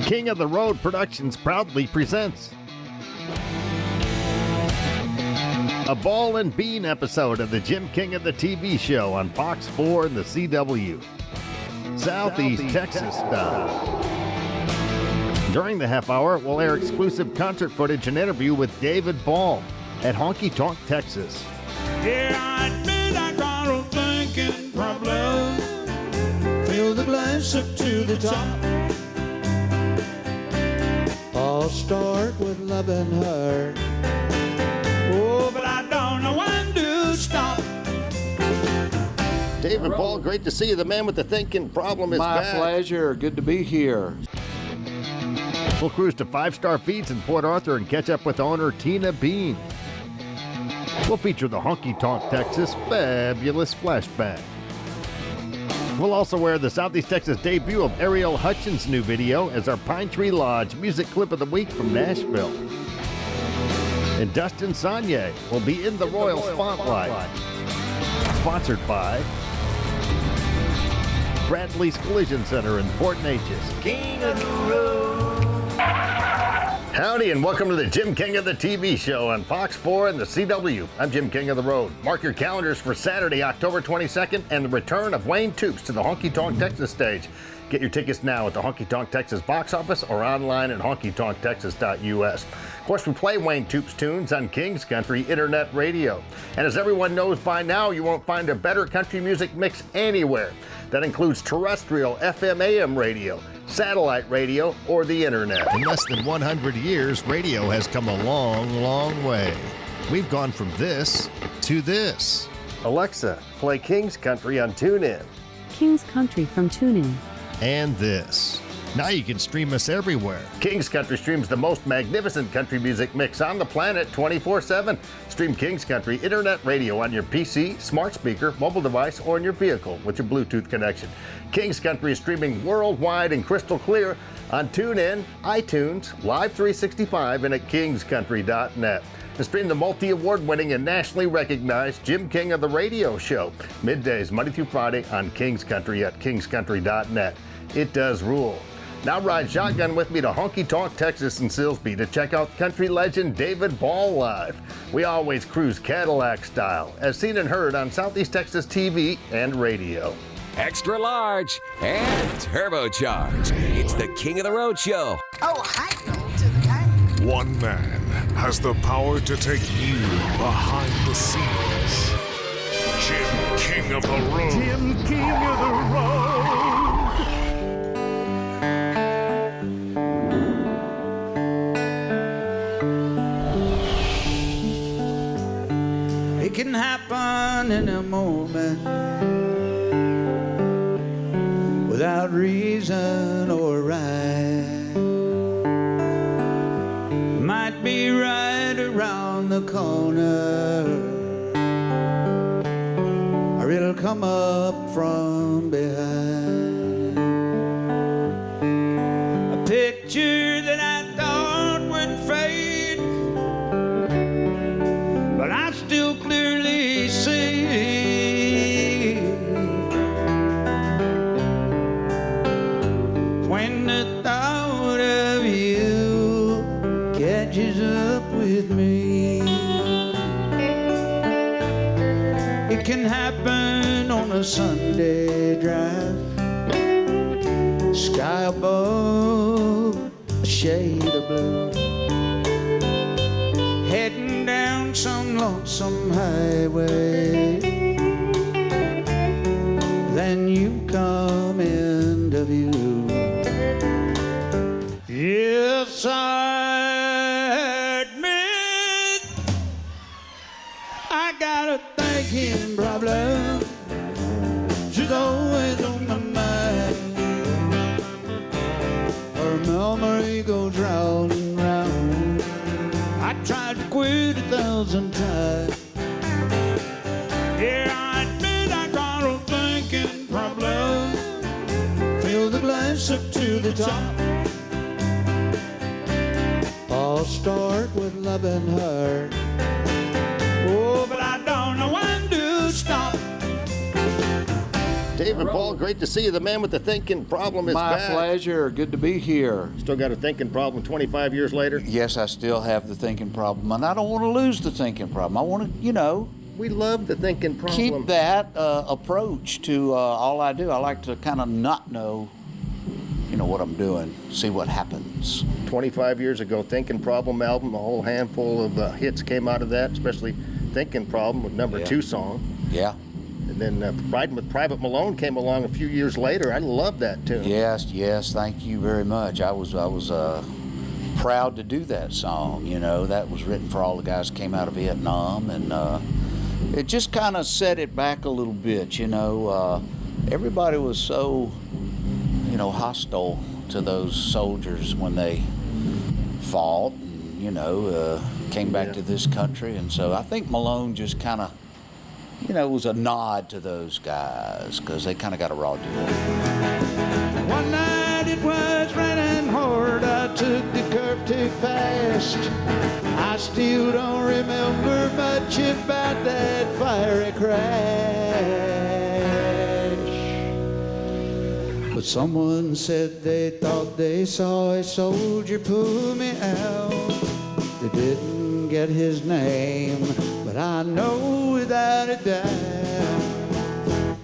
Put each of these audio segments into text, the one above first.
King of the Road Productions proudly presents a Ball and Bean episode of the Jim King of the TV show on Fox 4 and the CW. Southeast Texas style. During the half hour, we'll air exclusive concert footage and interview with David Ball at Honky Tonk, Texas. Yeah, I admit I got a thinking problem. Fill the glass up to the top. I'll start with loving her. Oh, but I don't know when to stop. David Ball, great to see you. The man with the thinking problem is My back. pleasure. Good to be here. We'll cruise to Five Star Feeds in Port Arthur and catch up with owner Tina Bean. We'll feature the Honky Tonk, Texas fabulous flashback. We'll also air the Southeast Texas debut of Ariel Hutchins' new video as our Pine Tree Lodge music clip of the week from Nashville. And Dustin Sanye will be in the Royal Spotlight. Sponsored by Bradley's Collision Center in Port Neches. King of the road. Howdy and welcome to the Jim King of the TV show on Fox 4 and the CW. I'm Jim King of the Road. Mark your calendars for Saturday, October 22nd and the return of Wayne Toups to the Honky Tonk Texas stage. Get your tickets now at the Honky Tonk Texas box office or online at honkytonktexas.us. Of course, we play Wayne Toups tunes on King's Country Internet Radio. And as everyone knows by now, you won't find a better country music mix anywhere. That includes terrestrial FM AM radio, satellite radio, or the internet. In less than 100 years, radio has come a long, long way. We've gone from this to this. Alexa, play King's Country on TuneIn. King's Country from TuneIn. And this. Now you can stream us everywhere. King's Country streams the most magnificent country music mix on the planet 24/7. Stream King's Country Internet Radio on your PC, smart speaker, mobile device, or in your vehicle with your Bluetooth connection. King's Country is streaming worldwide and crystal clear on TuneIn, iTunes, Live 365, and at kingscountry.net. To stream the multi-award-winning and nationally recognized Jim King of the Radio Show, middays Monday through Friday on King's Country at kingscountry.net. It does rule. Now ride shotgun with me to Honky Tonk, Texas and Silsbee to check out country legend David Ball live. We always cruise Cadillac style, as seen and heard on Southeast Texas TV and radio. Extra large and turbocharged. It's the King of the Road Show. Oh, hi, to the time. One man has the power to take you behind the scenes. Jim King of the Road. Jim King of the road. It can happen in a moment without reason or right. Might be right around the corner, or it'll come up from behind. A picture that I thought would fade, but I still clearly see. When the thought of you catches up with me, it can happen on a Sunday drive, sky above, a shade of blue, heading down some lonesome highway. Then you come into view. Yes, I admit I got a thinking problem. She's always on my mind. Her memory goes round and round. I tried to quit 1,000 times. Yeah, I admit I got a thinking problem. Fill the glass up to the top. I'll start with loving her. Oh, but I don't know when to stop. David Ball, great to see you. The man with the thinking problem is back. My pleasure. Good to be here. Still got a thinking problem 25 years later? Yes, I still have the thinking problem, and I don't want to lose the thinking problem. I want to, We love the thinking problem. keep that approach to all I do. I like to kind of not know, what I'm doing, see what happens. 25 years ago, Thinking Problem album, a whole handful of hits came out of that, especially Thinking Problem with number 2 song. Yeah. And then Riding with Private Malone came along a few years later. I love that tune. Yes, thank you very much. I was proud to do that song. That was written for all the guys that came out of Vietnam, and it just kind of set it back a little bit. Everybody was so hostile to those soldiers when they fought and came back to this country, and so I think Malone just kind of was a nod to those guys because they kind of got a raw deal. One night it was raining hard, I took the curve too fast. I still don't remember much about that fiery crash. But someone said they thought they saw a soldier pull me out. They didn't get his name, but I know without a doubt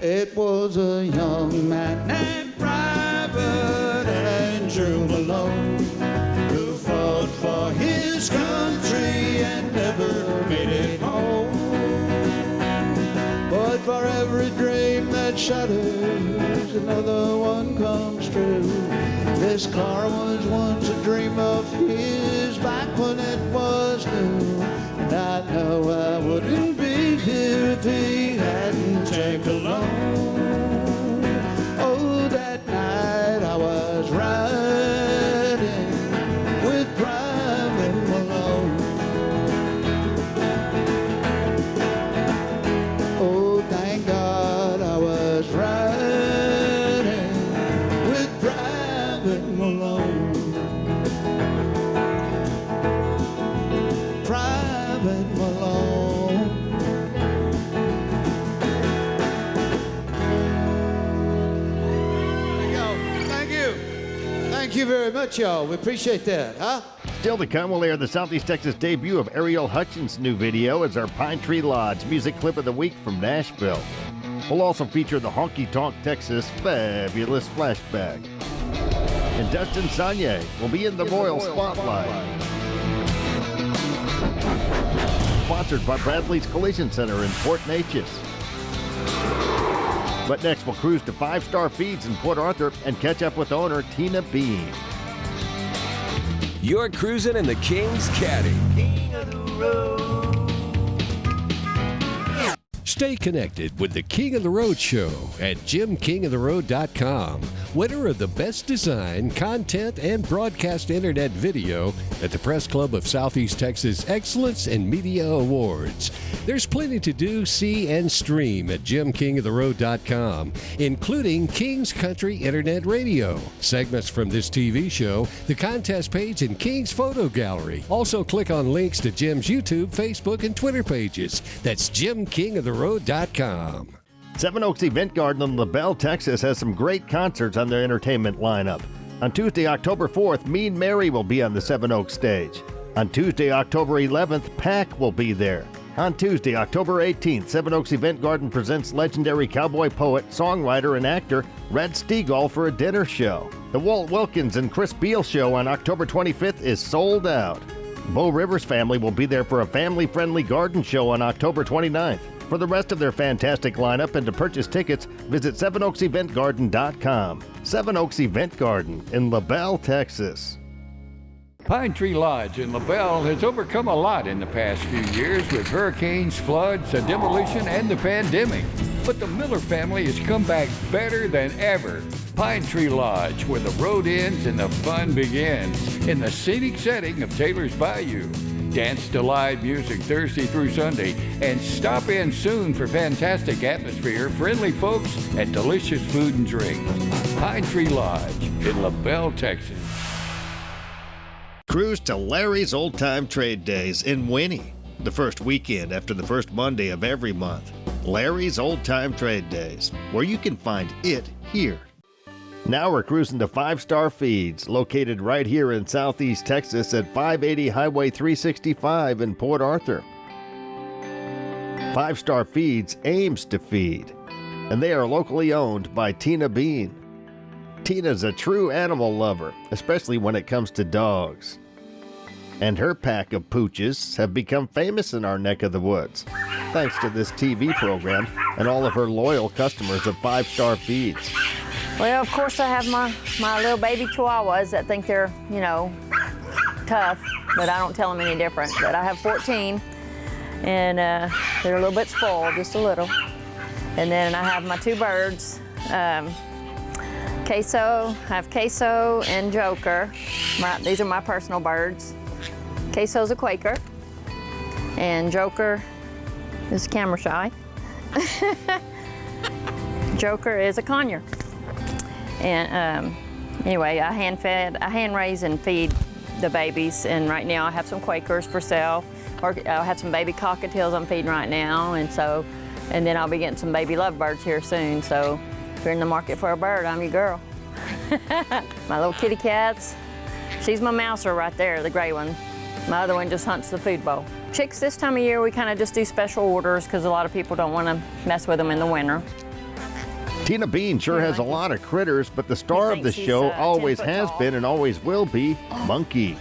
it was a young man named Private Andrew Malone, who fought for his country and never made it home. But for every dream that shatters, another one comes true. This car was once a dream of his back when it was new. And I know I wouldn't be here if he hadn't taken along. Oh, that night I was riding with Private Malone. Oh, thank God I was riding with Private Malone. Private Malone. There you go. Thank you. Thank you very much, y'all. We appreciate that, huh? Still to come, we'll air the Southeast Texas debut of Ariel Hutchins' new video as our Pine Tree Lodge music clip of the week from Nashville. We'll also feature the Honky Tonk Texas Fabulous Flashback. And Dustin Sanye will be in the Royal Spotlight. Sponsored by Bradley's Collision Center in Port Neches. But next, we'll cruise to 5-Star Feeds in Port Arthur and catch up with owner Tina Bean. You're cruising in the King's Caddy. Stay connected with the King of the Road Show at JimKingOfTheRoad.com. Winner of the Best Design, Content, and Broadcast Internet Video at the Press Club of Southeast Texas Excellence in Media Awards. There's plenty to do, see, and stream at JimKingOfTheRoad.com, including King's Country Internet Radio, segments from this TV show, the contest page, and King's Photo Gallery. Also, click on links to Jim's YouTube, Facebook, and Twitter pages. That's JimKingOfTheRoad.com. Seven Oaks Event Garden in LaBelle, Texas has some great concerts on their entertainment lineup. On Tuesday, October 4th, Mean Mary will be on the Seven Oaks stage. On Tuesday, October 11th, Pack will be there. On Tuesday, October 18th, Seven Oaks Event Garden presents legendary cowboy poet, songwriter, and actor Red Steagall for a dinner show. The Walt Wilkins and Chris Beal show on October 25th is sold out. Bo Rivers family will be there for a family-friendly garden show on October 29th. For the rest of their fantastic lineup and to purchase tickets, visit SevenOaksEventGarden.com. Seven Oaks Event Garden in LaBelle, Texas. Pine Tree Lodge in LaBelle has overcome a lot in the past few years with hurricanes, floods, a demolition, and the pandemic. But the Miller family has come back better than ever. Pine Tree Lodge, where the road ends and the fun begins, in the scenic setting of Taylor's Bayou. Dance to live music Thursday through Sunday, and stop in soon for fantastic atmosphere, friendly folks, and delicious food and drink. Pine Tree Lodge in LaBelle, Texas. Cruise to Larry's Old Time Trade Days in Winnie, the first weekend after the first Monday of every month. Larry's Old Time Trade Days, where you can find it here. Now we're cruising to 5 Star Feeds, located right here in Southeast Texas at 580 Highway 365 in Port Arthur. 5 Star Feeds aims to feed, and they are locally owned by Tina Bean. Tina's a true animal lover, especially when it comes to dogs. And her pack of pooches have become famous in our neck of the woods, thanks to this TV program and all of her loyal customers of 5 Star Feeds. Well, of course, I have my little baby chihuahuas that think they're, tough, but I don't tell them any different. But I have 14, and they're a little bit spoiled, just a little. And then I have my 2 birds. Queso, I have Queso and Joker. These are my personal birds. Queso's a Quaker, and Joker is camera shy. Joker is a conure. And anyway, I hand raise and feed the babies, and right now I have some Quakers for sale, or I have some baby cockatiels I'm feeding right now, and then I'll be getting some baby lovebirds here soon. So if you're in the market for a bird, I'm your girl. My little kitty cats, she's my mouser right there, the gray one. My other one just hunts the food bowl. Chicks this time of year, we kind of just do special orders because a lot of people don't want to mess with them in the winter. Tina Bean sure has a lot of critters, but the star of the show always has been and always will be Monkey.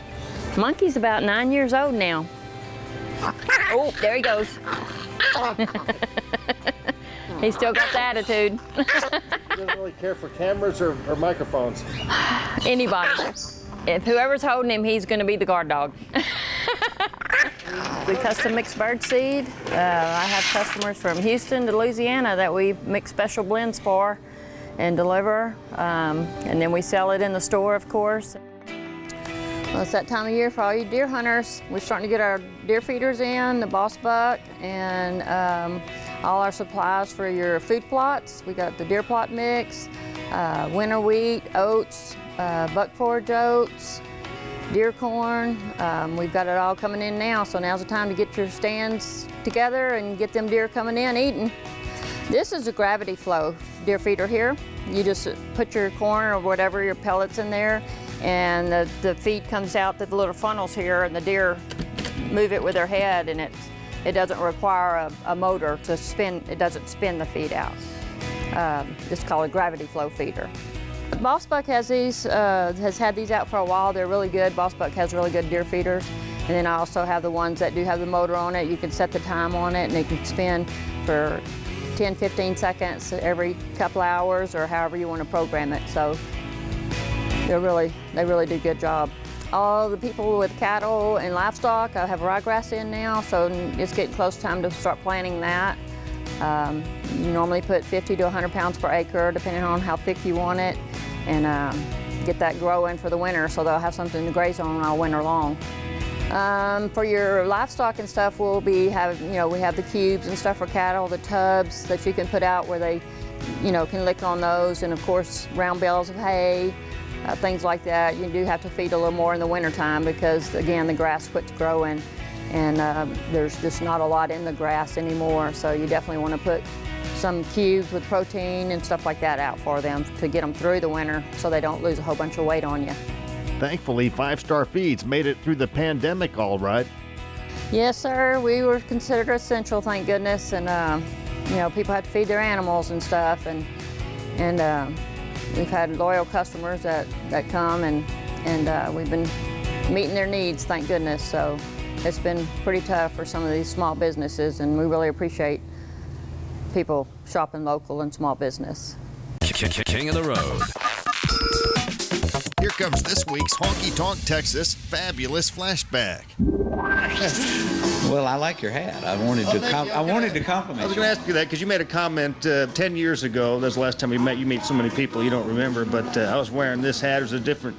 Monkey's about 9 years old now. Oh, there he goes. He's still got the attitude. He doesn't really care for cameras or microphones. Anybody. If whoever's holding him, he's going to be the guard dog. We custom mix bird seed. I have customers from Houston to Louisiana that we mix special blends for and deliver. And then we sell it in the store, of course. Well, it's that time of year for all you deer hunters. We're starting to get our deer feeders in, the Boss Buck, and all our supplies for your food plots. We got the deer plot mix, winter wheat, oats, buck forage oats, deer corn. We've got it all coming in now, so now's the time to get your stands together and get them deer coming in eating. This is a gravity flow deer feeder here. You just put your corn or whatever, your pellets in there, and the feed comes out through the little funnels here, and the deer move it with their head, and it doesn't require a motor to spin. It doesn't spin the feed out. It's called a gravity flow feeder. Boss Buck has had these out for a while. They're really good. Boss Buck has really good deer feeders. And then I also have the ones that do have the motor on it. You can set the time on it, and it can spin for 10, 15 seconds every couple hours, or however you want to program it. So they really do a good job. All the people with cattle and livestock, I have ryegrass in now, so it's getting close time to start planting that. You normally put 50 to 100 pounds per acre, depending on how thick you want it, and get that growing for the winter, so they'll have something to graze on all winter long. For your livestock and stuff, we have the cubes and stuff for cattle, the tubs that you can put out where they, can lick on those, and of course round bales of hay, things like that. You do have to feed a little more in the wintertime because, again, the grass quits growing, and there's just not a lot in the grass anymore, so you definitely want to put some cubes with protein and stuff like that out for them to get them through the winter so they don't lose a whole bunch of weight on you. Thankfully, 5 Star Feeds made it through the pandemic all right. Yes, sir. We were considered essential, thank goodness, and people had to feed their animals and stuff, and we've had loyal customers that come, and we've been meeting their needs, thank goodness. So it's been pretty tough for some of these small businesses, and we really appreciate people shopping local and small business. King of the Road. Here comes this week's Honky Tonk Texas Fabulous Flashback. Well, I like your hat. I wanted to compliment you. I was going to ask you that because you made a comment 10 years ago. That's the last time we met. You meet so many people you don't remember. But I was wearing this hat. It was a different.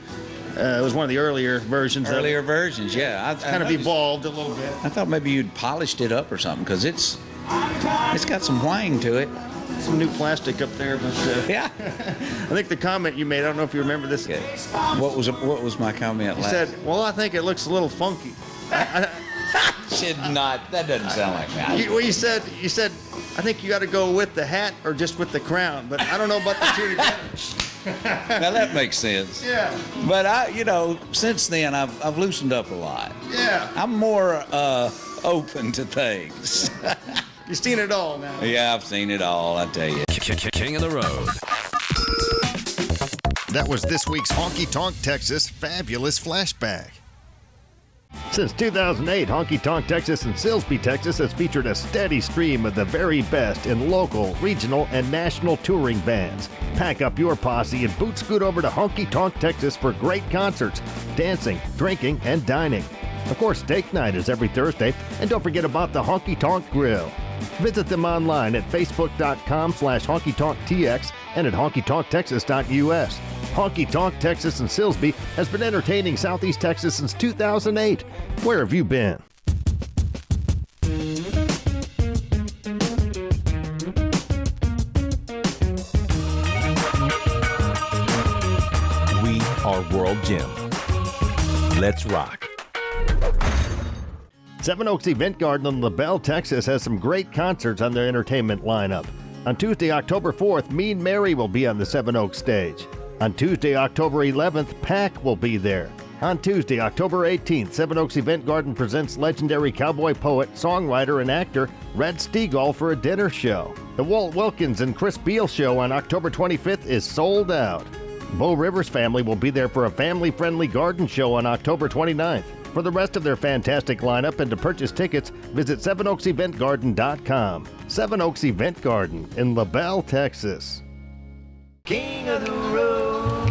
It was one of the earlier versions. Earlier versions, yeah. It's kind of evolved a little bit. I thought maybe you'd polished it up or something because it's got some whang to it. Some new plastic up there, but yeah. I think the comment you made, I don't know if you remember this. Okay. What was my comment? You said, "Well, I think it looks a little funky." should not. That doesn't sound like me. You said, I think you got to go with the hat or just with the crown, but I don't know about the two together. Now that makes sense. Yeah. But since then I've loosened up a lot. Yeah. I'm more open to things. You've seen it all now. Yeah, I've seen it all, I tell you. King of the Road. That was this week's Honky Tonk Texas Fabulous Flashback. Since 2008, Honky Tonk Texas and Silsbee, Texas has featured a steady stream of the very best in local, regional, and national touring bands. Pack up your posse and boot scoot over to Honky Tonk Texas for great concerts, dancing, drinking, and dining. Of course, steak night is every Thursday, and don't forget about the Honky Tonk Grill. Visit them online at facebook.com/honkytonktx and at honkytonktexas.us. Honky Tonk Texas and Silsbee has been entertaining Southeast Texas since 2008. Where have you been? We are World Gym. Let's rock. Seven Oaks Event Garden in LaBelle, Texas has some great concerts on their entertainment lineup. On Tuesday, October 4th, Mean Mary will be on the Seven Oaks stage. On Tuesday, October 11th, Pack will be there. On Tuesday, October 18th, Seven Oaks Event Garden presents legendary cowboy poet, songwriter, and actor Red Steagall for a dinner show. The Walt Wilkins and Chris Beal show on October 25th is sold out. Bo Rivers family will be there for a family-friendly garden show on October 29th. For the rest of their fantastic lineup and to purchase tickets, visit sevenoakseventgarden.com. Seven Oaks Event Garden in LaBelle, Texas. King of the Road.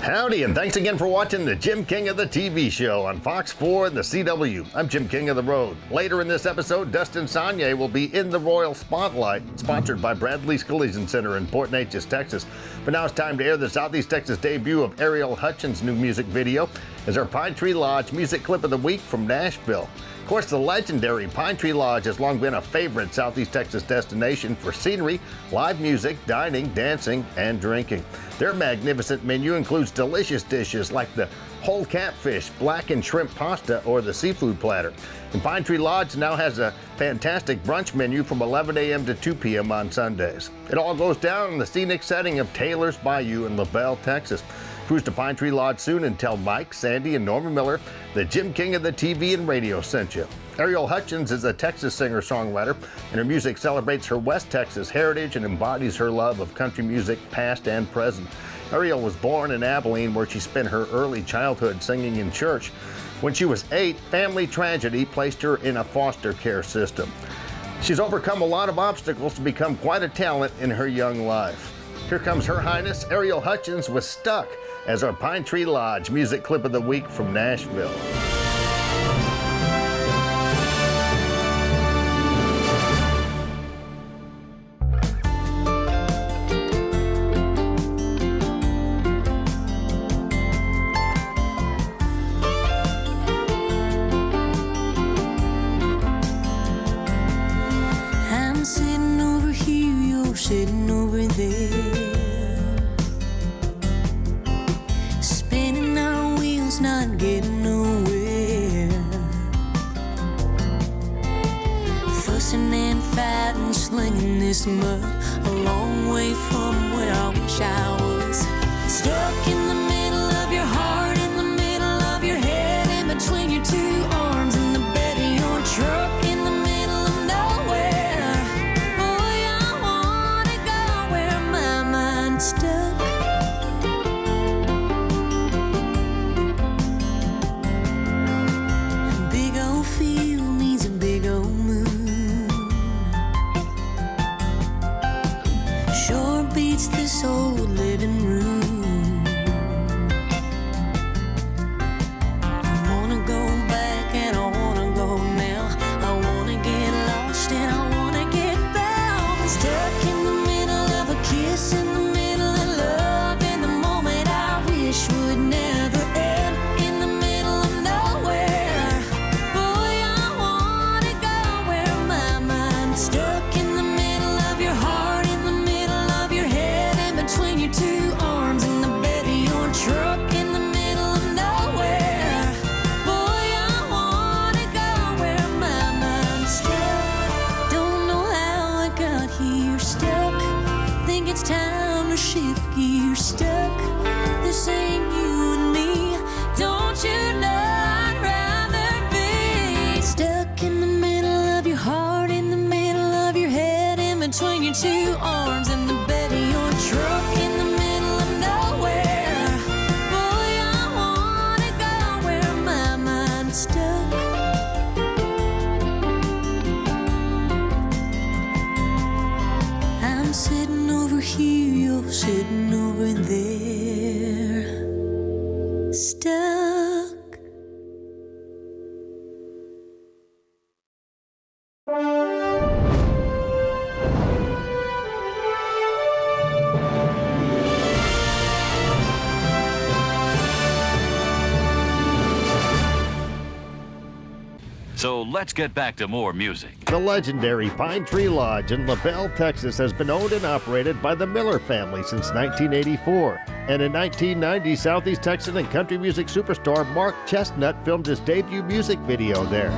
Howdy, and thanks again for watching the Jim King of the TV show on Fox 4 and the CW. I'm Jim King of the Road. Later in this episode, Dustin Saunier will be in the Royal Spotlight, sponsored by Bradley's Collision Center in Port Neches, Texas. But now it's time to air the Southeast Texas debut of Ariel Hutchins' new music video as our Pine Tree Lodge music clip of the week from Nashville. Of course, the legendary Pine Tree Lodge has long been a favorite Southeast Texas destination for scenery, live music, dining, dancing, and drinking. Their magnificent menu includes delicious dishes like the whole catfish, blackened shrimp pasta, or the seafood platter. And Pine Tree Lodge now has a fantastic brunch menu from 11 a.m. to 2 p.m. on Sundays. It all goes down in the scenic setting of Taylor's Bayou in LaBelle, Texas. Cruise to Pine Tree Lodge soon and tell Mike, Sandy, and Norma Miller the Jim King of the TV and radio sent you. Ariel Hutchins is a Texas singer-songwriter, and her music celebrates her West Texas heritage and embodies her love of country music past and present. Ariel was born in Abilene, where she spent her early childhood singing in church. When she was 8, family tragedy placed her in a foster care system. She's overcome a lot of obstacles to become quite a talent in her young life. Here comes Her Highness Ariel Hutchins with Stuck as our Pine Tree Lodge music clip of the week from Nashville. I'm sitting over here, you're sitting over there. Spinning our wheels, not getting nowhere. Fussing and fighting, slinging this mud a long way from where I wish I was. Stuck in the middle of your heart, in the middle of your head, in between your two arms, in the bed of your truck, in the middle of nowhere. Boy, I wanna go where my mind's stuck. A big old field needs a big old moon. Sure beats this old living room. I wanna go back and I wanna go now. I wanna get lost and I wanna get found. Stuck in the middle of a kiss, in the middle of love, in the moment I wish would never end. In the middle of nowhere. Boy, I wanna go where my mind's stuck. In the middle of your heart, in the middle of your head, in between your two arms, in the bed of your truck, in the middle of nowhere. Boy, I wanna go So let's get back to more music. The legendary Pine Tree Lodge in LaBelle, Texas has been owned and operated by the Miller family since 1984. And in 1990, Southeast Texan and country music superstar Mark Chestnut filmed his debut music video there.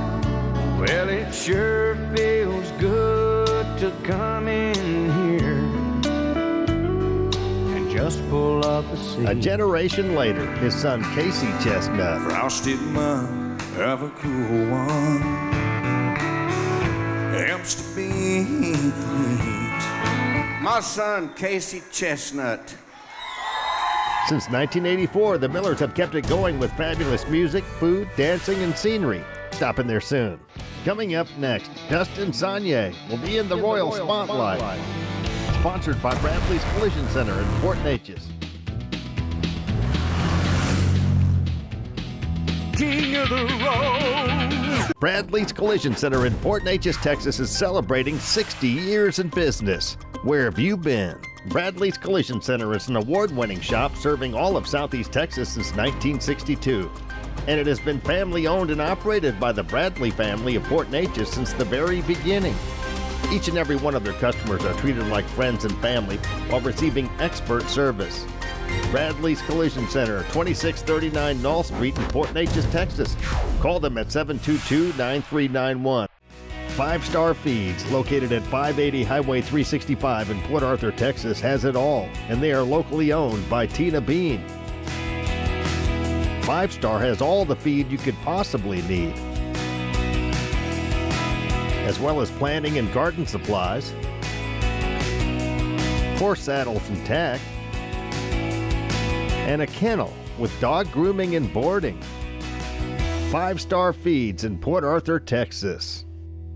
Well, it sure feels good to come in here and just pull up a seat. A generation later, his son Casey Chestnut. Frosted mud of a cool one helps to beneath heat. My son Casey Chestnut. Since 1984, the Millers have kept it going with fabulous music, food, dancing, and scenery. Stopping there soon. Coming up next, Dustin Saunier will be in the Royal Spotlight. Sponsored by Bradley's Collision Center in Port Neches. King of the road. Bradley's Collision Center in Port Neches, Texas is celebrating 60 years in business. Where have you been? Bradley's Collision Center is an award-winning shop serving all of Southeast Texas since 1962. And it has been family-owned and operated by the Bradley family of Port Neches since the very beginning. Each and every one of their customers are treated like friends and family while receiving expert service. Bradley's Collision Center, 2639 Knoll Street in Port Neches, Texas. Call them at 722-9391. 5 Star Feeds, located at 580 Highway 365 in Port Arthur, Texas, has it all, and they are locally owned by Tina Bean. 5 Star has all the feed you could possibly need, as well as planting and garden supplies, horse saddles and tack, and a kennel with dog grooming and boarding. 5 Star Feeds in Port Arthur, Texas.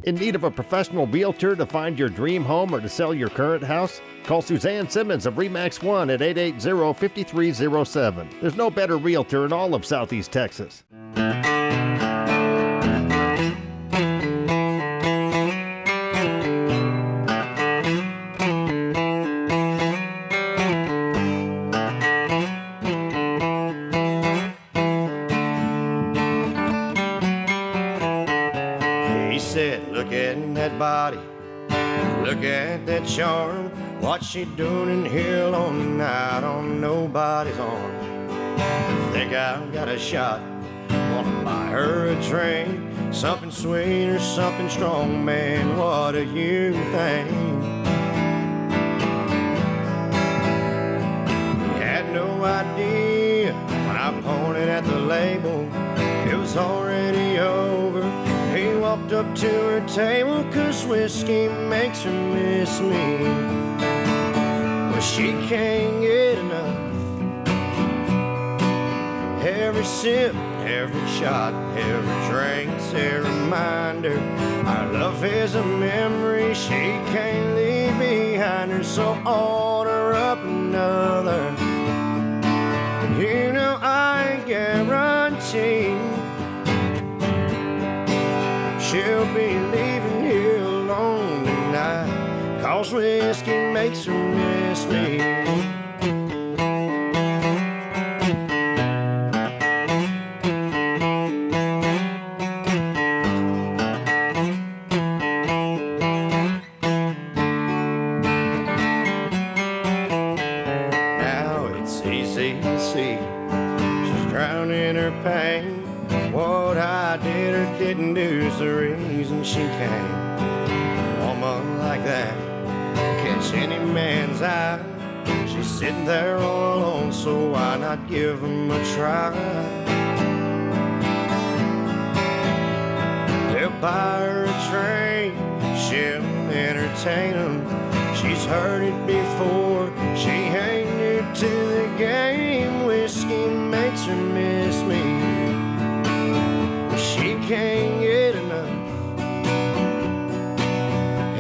In need of a professional realtor to find your dream home or to sell your current house? Call Suzanne Simmons of RE/MAX One at 880-5307. There's no better realtor in all of Southeast Texas. Look at that body, look at that charm. What's she doing in here alone tonight on nobody's arm? Think I've got a shot, wanna buy her a drink, something sweet or something strong, man, what do you think? Had no idea when I pointed at the label, it was already over. He walked up to her table, 'cause whiskey makes her miss me. Well, she can't get enough. Every sip, every shot, every drink's a reminder. Our love is a memory she can't leave behind her, so order up another. You know I guarantee she'll be leaving here alone tonight, 'cause whiskey makes her miss me. Now it's easy to see she's drowning her pain. What I did or didn't do is the reason she came. A woman like that catch any man's eye. She's sitting there all alone, so why not give him a try? They'll buy her a drink, she'll entertain him. She's heard it before, she ain't new to the game. Whiskey makes her miss me. She can't get enough.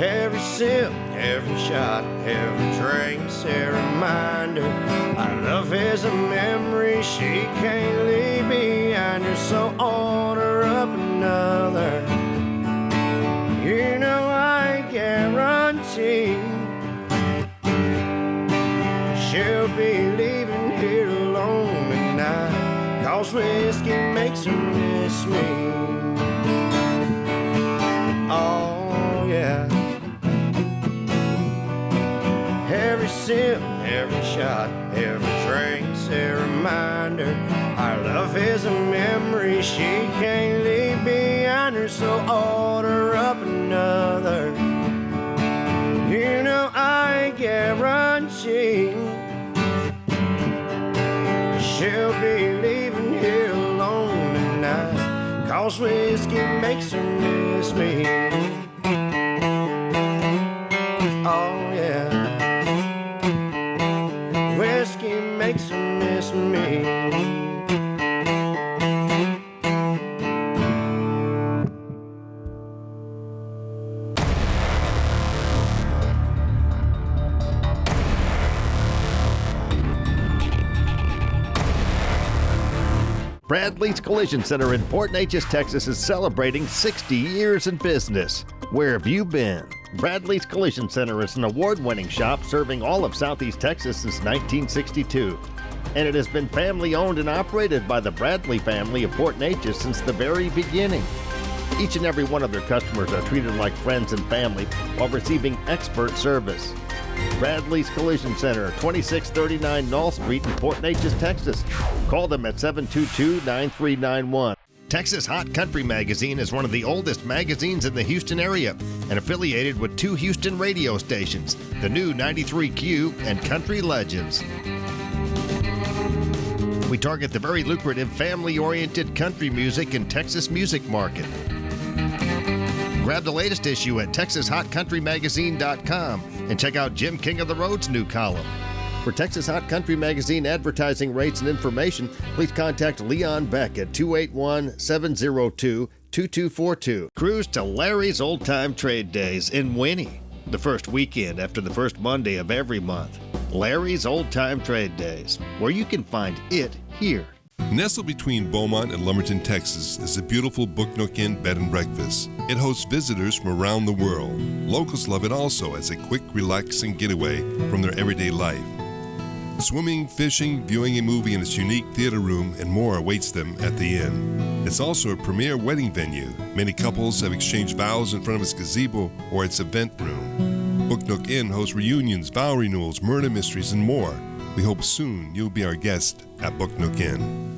Every sip, every shot, every drink's a reminder. Our love is a memory she can't leave behind her, so order up another. You know I guarantee she'll be leaving here alone tonight, 'cause whiskey makes her miss me. sip, every shot, every drink's a reminder. Our love is a memory she can't leave behind her, so order up another. You know I guarantee she'll be leaving here alone tonight, 'cause whiskey makes her miss me. Oh yeah, whiskey makes her miss me. Bradley's Collision Center in Port Neches, Texas is celebrating 60 years in business. Where have you been? Bradley's Collision Center is an award-winning shop serving all of Southeast Texas since 1962. And it has been family-owned and operated by the Bradley family of Port Neches since the very beginning. Each and every one of their customers are treated like friends and family while receiving expert service. Bradley's Collision Center, 2639 Knoll Street in Port Neches, Texas. Call them at 722-9391. Texas Hot Country Magazine is one of the oldest magazines in the Houston area and affiliated with 2 Houston radio stations, the new 93Q and Country Legends. We target the very lucrative family-oriented country music and Texas music market. Grab the latest issue at TexasHotCountryMagazine.com and check out Jim King of the Road's new column. For Texas Hot Country Magazine advertising rates and information, please contact Leon Beck at 281-702-2242. Cruise to Larry's Old Time Trade Days in Winnie, the first weekend after the first Monday of every month. Larry's Old Time Trade Days, where you can find it here. Nestled between Beaumont and Lumberton, Texas, is the beautiful Book Nook Inn Bed and Breakfast. It hosts visitors from around the world. Locals love it also as a quick, relaxing getaway from their everyday life. Swimming, fishing, viewing a movie in its unique theater room, and more awaits them at the inn. It's also a premier wedding venue. Many couples have exchanged vows in front of its gazebo or its event room. Book Nook Inn hosts reunions, vow renewals, murder mysteries, and more. We hope soon you'll be our guest at Book Nook Inn.